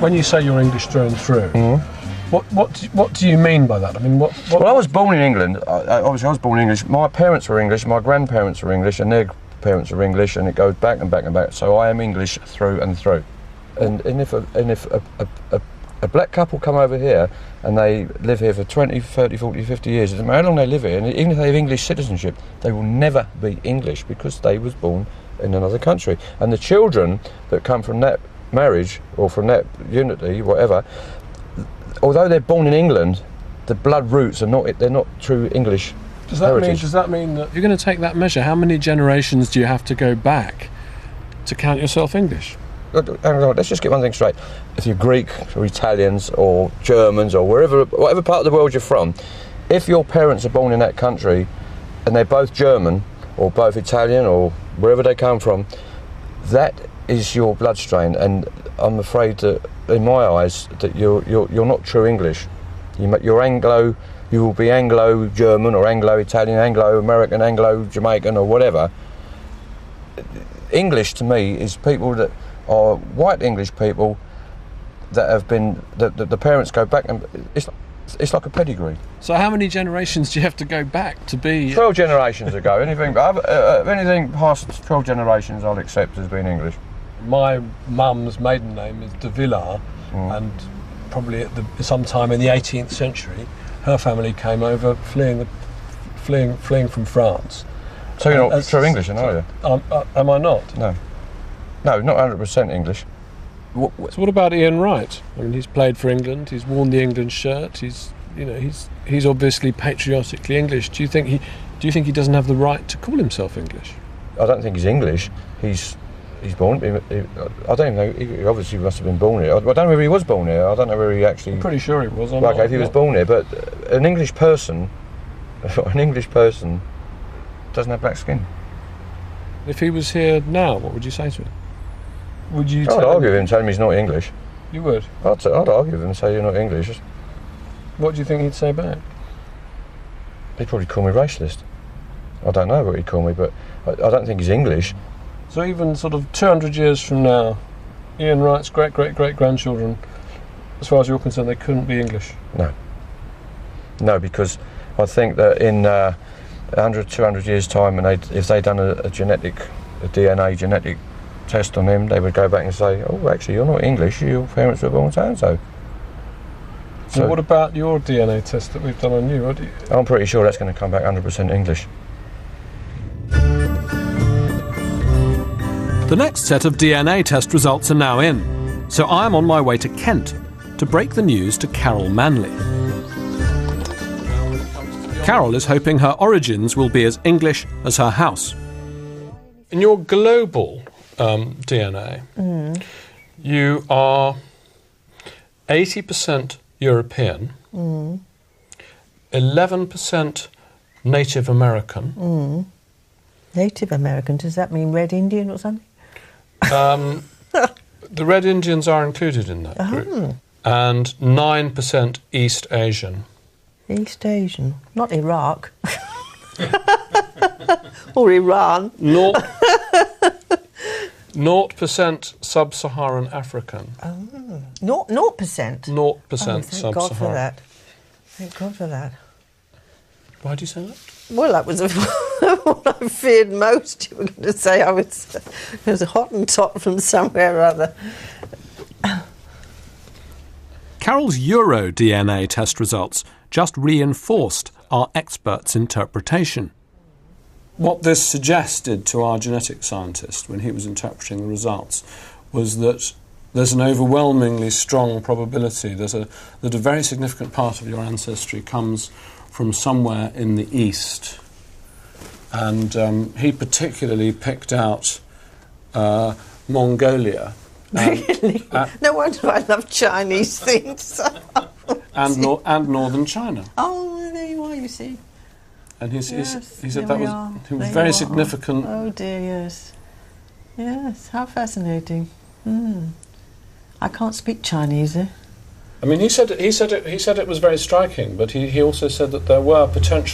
when you say you're English through and through, what do you mean by that? I mean, what? Well, I was born in England. Obviously, I was born English. My parents were English. My grandparents were English, and their parents were English, and it goes back and back and back. So I am English through and through. And if a black couple come over here and they live here for 20, 30, 40, 50 years, it doesn't matter how long they live here, and even if they have English citizenship, they will never be English because they was born in another country. And the children that come from that marriage or from that unity, whatever, although they're born in England, the blood roots are not—they're not true English heritage. Does that mean that if you're going to take that measure, how many generations do you have to go back to count yourself English? Let's just get one thing straight. If you're Greek or Italians or Germans or whatever part of the world you're from, if your parents are born in that country and they're both German or both Italian or wherever they come from, that is your blood strain. And I'm afraid that, in my eyes, that you're not true English. You're Anglo. You will be Anglo-German or Anglo-Italian, Anglo-American, Anglo-Jamaican or whatever. English to me is people that are white English people that have been the parents go back, and it's like a pedigree. So how many generations do you have to go back to be? 12 generations ago. Anything past 12 generations, I'll accept as being English. My mum's maiden name is de Villars, and probably sometime in the 18th century, her family came over fleeing from France. So you're not true English, then, are you? Am I not? No, not 100% English. So what about Ian Wright? I mean, he's played for England. He's worn the England shirt. He's obviously patriotically English. Do you think he doesn't have the right to call himself English? I don't think he's English. He's born. I don't even know. He obviously must have been born here. I don't know whether he was born here. I don't know whether he actually. I'm pretty sure he was. Okay, if he was born here, but an English person doesn't have black skin. If he was here now, what would you say to him? Would you? I'd argue with him, tell him he's not English. You would? I'd argue with him and say you're not English. What do you think he'd say back? He'd probably call me racist. I don't know what he'd call me, but I don't think he's English. So even sort of 200 years from now, Ian Wright's great-great-great-grandchildren, as far as you're concerned, they couldn't be English? No, because I think that in 100, 200 years' time, and if they'd done a DNA genetic test on him, they would go back and say, oh, actually, you're not English, your parents were born so-and-so. So what about your DNA test that we've done on you? I'm pretty sure that's going to come back 100% English. The next set of DNA test results are now in, so I'm on my way to Kent to break the news to Carol Manley. Carol is hoping her origins will be as English as her house. In your global DNA, you are 80% European, 11% Native American. Native American, does that mean Red Indian or something? The Red Indians are included in that group. And 9% East Asian. East Asian, not Iraq. Or Iran. 0% Sub-Saharan African. 0%? 0% Thank Sub-Saharan. God for that. Thank God for that. Why do you say that? Well, that was what I feared most. You were going to say I was a Hottentot from somewhere or other. Carol's Euro DNA test results just reinforced our expert's interpretation. What this suggested to our genetic scientist when he was interpreting the results was that there's an overwhelmingly strong probability that a very significant part of your ancestry comes from somewhere in the East. And he particularly picked out Mongolia. Really? No wonder I love Chinese things. and northern China. Oh, there you are, you see. And he said there that was very significant. Oh dear, yes. Yes, how fascinating. I can't speak Chinese, eh? I mean, he said it was very striking, but he also said that there were potential